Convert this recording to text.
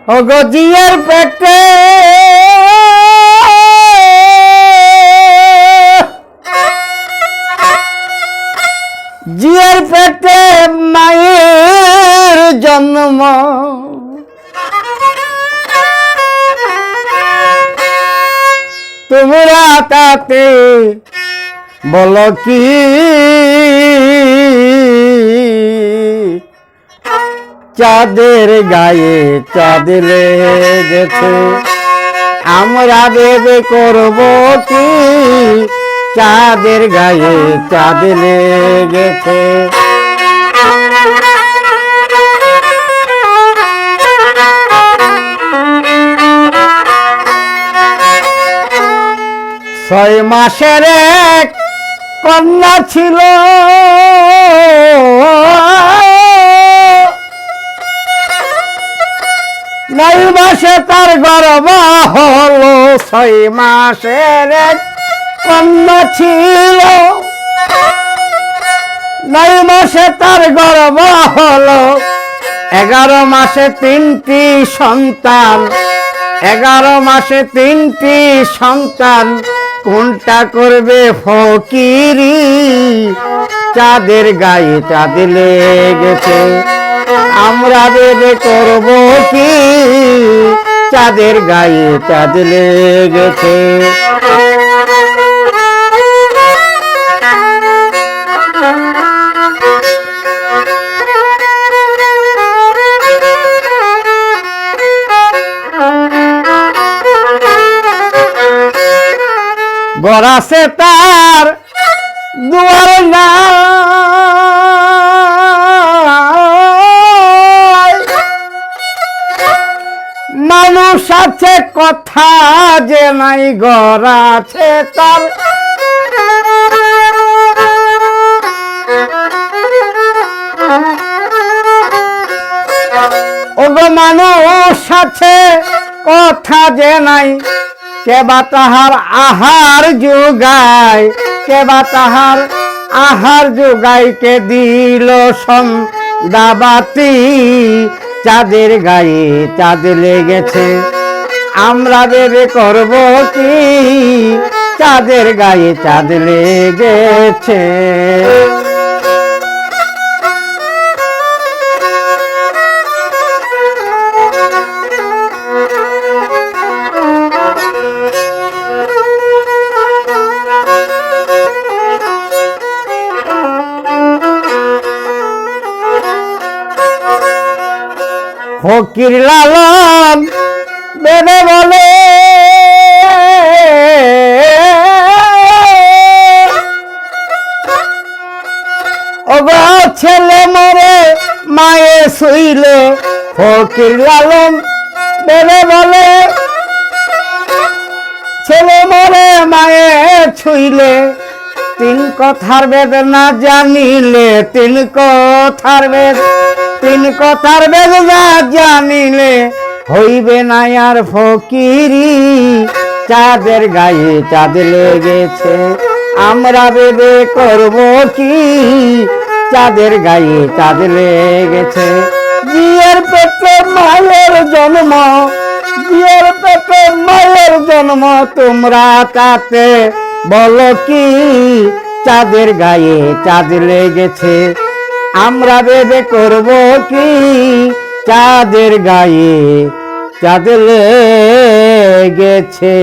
ওগো জিয়ার পেটে জিয়ার পেটে মায়ের জন্ম তোমরা তাতে বলো কি চাঁদের গায়ে চাঁদ লেগেছে আমরা ভেবে করব কি চাঁদের গায়ে চাঁদ লেগেছে ছয় মাসের এক কন্যা ছিল নয় মাসে তার গর্ভ হলো ছয় মাসের এক কন্যা ছিল নয় মাসে তার গর্ভ হলো 11 মাসে 3টি সন্তান 11 মাসে 3টি সন্তান কোনটা করবে ফকিরি চাঁদের গায়ে চাঁদ লেগেছে আমরা ভেবে করব কি চাঁদের গায়ে চাঁদ লেগেছে গড়াছে তার দুয়ার না মানুষ আছে কথা যে নাই গড়াছে তার ওগো মানুষ আছে কথা যে নাই কেবা তাহার আহার যোগায় কেবা তাহার আহার যোগায় কে দিল সন্ধ্যাবাতি চাঁদের গায়ে চাঁদ লেগেছে আমরা ভেবে করব কি চাঁদের গায়ে চাঁদ লেগেছে ফকির লালন বেদে বলে ওগো ছেলে মরে মায়ে শুইলে ফকির লালন বেদে বলে ছেলে মরে মায়ে ছুইলে 3 কথার বেদ না জানিলে 3 কথার বেদ 3 কথার বেদ না জানিলে হইবে না আর ফকিরি চাঁদের গায়ে চাঁদ লেগেছে আমরা ভেবে করব কি চাঁদের গায়ে চাঁদ লেগেছে জিয়ার পেটে মায়ের জন্ম জিয়ার পেটে মায়ের জন্ম তোমরা তাতে বলো কি চাঁদের গায়ে চাঁদ লেগেছে আমরা ভেবে করব কি চাঁদের গায়ে চাঁদ লেগেছে।